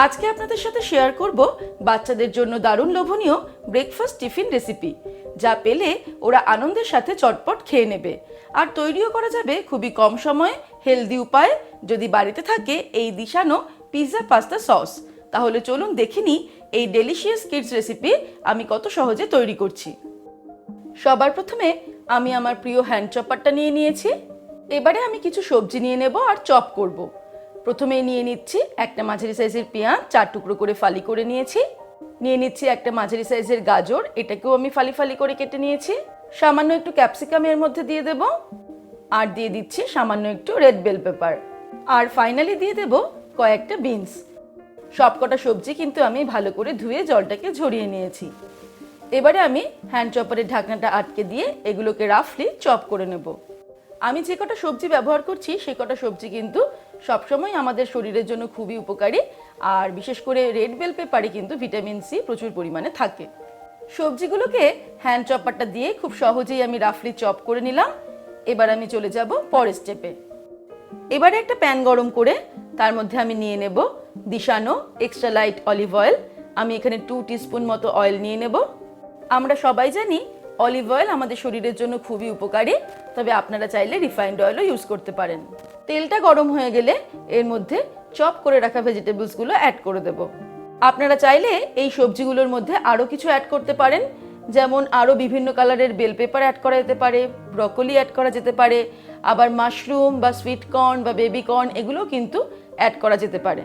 আজকে আপনাদের সাথে শেয়ার করব বাচ্চাদের জন্য দারুণ লোভনীয় ব্রেকফাস্ট টিফিন রেসিপি, যা পেলে ওরা আনন্দের সাথে চটপট খেয়ে নেবে। আর তৈরিও করা যাবে খুবই কম সময়ে, হেলদি উপায়ে। যদি বাড়িতে থাকে এই দিশানো পিৎজা পাস্তা সস, তাহলে চলুন দেখে নিই এই ডেলিশিয়াস কিডস রেসিপি আমি কত সহজে তৈরি করছি। সবার প্রথমে আমি আমার প্রিয় হ্যান্ড চপারটা নিয়ে নিয়েছি। এবারে আমি কিছু সবজি নিয়ে নেব আর চপ করব। প্রথমে নিয়ে নিচ্ছি একটা মাঝারি সাইজের পেঁয়াজ, 4 টুকরো করে ফালি করে নিয়েছি। নিয়ে নিচ্ছি একটা মাঝারি সাইজের গাজর, এটাকেও আমি ফালি ফালি করে কেটে নিয়েছি। সামান্য একটু ক্যাপসিকাম এর মধ্যে দিয়ে দেব, আর দিয়ে দিচ্ছি সামান্য একটু রেড বেল পেপার, আর ফাইনালি দিয়ে দেব কয়েকটা বিনস। সবকটা সবজি কিন্তু আমি ভালো করে ধুয়ে জলটাকে ঝরিয়ে নিয়েছি। এবারে আমি হ্যান্ড চপারের ঢাকনাটা আটকে দিয়ে এগুলোকে রাফলি চপ করে নেব। আমি যে কটা সবজি ব্যবহার করছি সেই কটা সবজি কিন্তু সবসময় আমাদের শরীরের জন্য খুবই উপকারী, আর বিশেষ করে রেড বেল পেপারে কিন্তু ভিটামিন সি প্রচুর পরিমাণে থাকে। সবজিগুলোকে হ্যান্ড চপারটা দিয়ে খুব সহজেই আমি রাফলি চপ করে নিলাম। এবার আমি চলে যাব পরের স্টেপে। এবারে একটা প্যান গরম করে তার মধ্যে আমি নিয়ে নেব দিশানো এক্সট্রা লাইট অলিভ অয়েল। আমি এখানে 2 টিস্পুন মতো অয়েল নিয়ে নেব। আমরা সবাই জানি অলিভ অয়েল আমাদের শরীরের জন্য খুবই উপকারী, তবে আপনারা চাইলে রিফাইন্ড অয়েলও ইউজ করতে পারেন। তেলটা গরম হয়ে গেলে এর মধ্যে চপ করে রাখা ভেজিটেবলসগুলো অ্যাড করে দেব। আপনারা চাইলে এই সবজিগুলোর মধ্যে আরও কিছু অ্যাড করতে পারেন, যেমন আরও বিভিন্ন কালারের বেল পেপার অ্যাড করা যেতে পারে, ব্রকলি অ্যাড করা যেতে পারে, আবার মাশরুম বা সুইট কর্ন বা বেবি কর্ন এগুলোও কিন্তু অ্যাড করা যেতে পারে।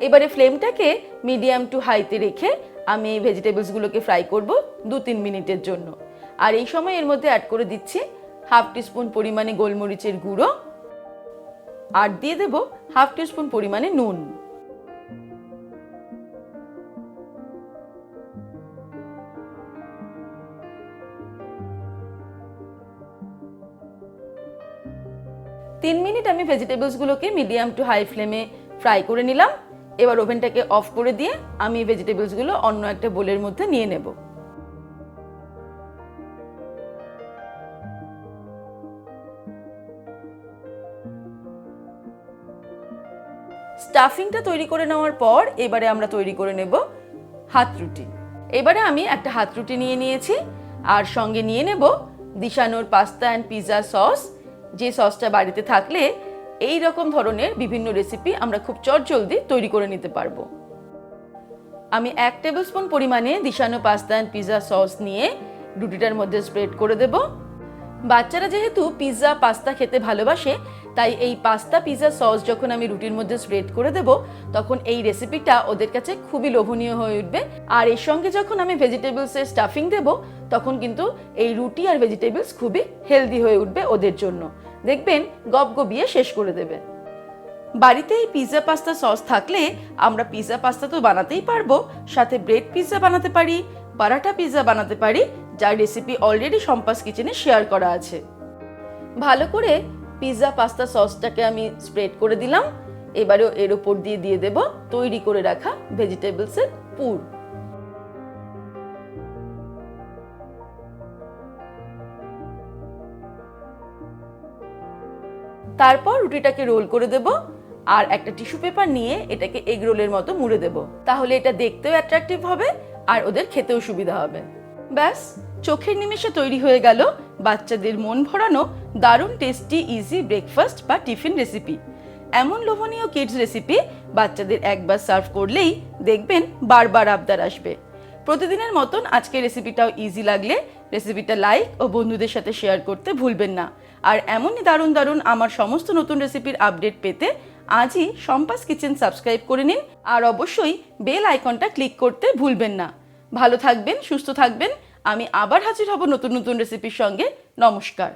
এবারে ফ্লেমটাকে মিডিয়াম টু হাইতে রেখে আমি এই ভেজিটেবলসগুলোকে ফ্রাই করব 2-3 মিনিটের জন্য। আর এই সময় এর মধ্যে অ্যাড করে দিচ্ছি 1/2 টিস্পুন পরিমাণে গোলমরিচের গুঁড়ো, আর দিয়ে দেব 1/2 টিস্পুন পরিমাণে নুন। তিন মিনিট আমি ভেজিটেবলসগুলোকে মিডিয়াম টু হাই ফ্লেমে ফ্রাই করে নিলাম। এবার ওভেনটাকে অফ করে দিয়ে আমি ভেজিটেবলসগুলো অন্য একটা বোলের মধ্যে নিয়ে নেব। স্টাফিংটা তৈরি করে নেওয়ার পর এবারে আমরা তৈরি করে নেব হাত রুটি। এবারে আমি একটা হাত রুটি নিয়ে নিয়েছি, আর সঙ্গে নিয়ে নেব দিশানোর পাস্তা অ্যান্ড পিৎজা সস। যে সসটা বাড়িতে থাকলে এই রকম ধরনের বিভিন্ন রেসিপি আমরা খুব চটজলদি তৈরি করে নিতে পারবো। আমি 1 টেবিল স্পুন পরিমাণে দিশানো পাস্তা অ্যান্ড পিৎজা সস নিয়ে রুটিটার মধ্যে স্প্রেড করে দেব। বাচ্চারা যেহেতু পিৎজা পাস্তা খেতে ভালোবাসে, তাই এই পাস্তা পিৎজা সস যখন আমি রুটির মধ্যে স্প্রেড করে দেব, তখন এই রেসিপিটা ওদের কাছে খুবই লোভনীয় হয়ে উঠবে। আর এর সঙ্গে যখন আমি ভেজিটেবলসের স্টাফিং দেব, তখন কিন্তু এই রুটি আর ভেজিটেবলস খুবই হেলদি হয়ে উঠবে ওদের জন্য। দেখবেন গপগপিয়ে শেষ করে দেবে। বাড়িতে এই পিৎজা পাস্তা সস থাকলে আমরা পিৎজা পাস্তা তো বানাতেই পারবো, সাথে ব্রেড পিৎজা বানাতে পারি, পরাঠা পিৎজা বানাতে পারি, যার রেসিপি অলরেডি শম্পাস কিচেনে শেয়ার করা আছে। ভালো করে পিৎজা পাস্তা সসটাকে আমি স্প্রেড করে দিলাম। এবারেও এর উপর দিয়ে দেব তৈরি করে রাখা ভেজিটেবলসের পুর। তারপর রুটিটাকে রোল করে দেব, আর একটা টিস্যু পেপার নিয়ে এটাকে এগ রোলের মতো মুড়ে দেব। তাহলে এটা দেখতেও অ্যাট্রাকটিভ হবে আর ওদের খেতেও সুবিধা হবে। ব্যাস, চোখের নিমেষে তৈরি হয়ে গেল বাচ্চাদের মন ভরানো দারুণ টেস্টি ইজি ব্রেকফাস্ট বা টিফিন রেসিপি। এমন লোভনীয় কিডস রেসিপি বাচ্চাদের একবার সার্ভ করলেই দেখবেন বারবার আবদার আসবে। প্রতিদিনের মতন আজকের রেসিপিটাও ইজি লাগলে রেসিপিটা লাইক ও বন্ধুদের সাথে শেয়ার করতে ভুলবেন না। আর এমনই দারুণ দারুণ আমার সমস্ত নতুন রেসিপির আপডেট পেতে আজই শম্পাস কিচেন সাবস্ক্রাইব করে নিন, আর অবশ্যই বেল আইকনটা ক্লিক করতে ভুলবেন না। ভালো থাকবেন, সুস্থ থাকবেন। আমি আবার হাজির হব নতুন নতুন রেসিপির সঙ্গে। নমস্কার।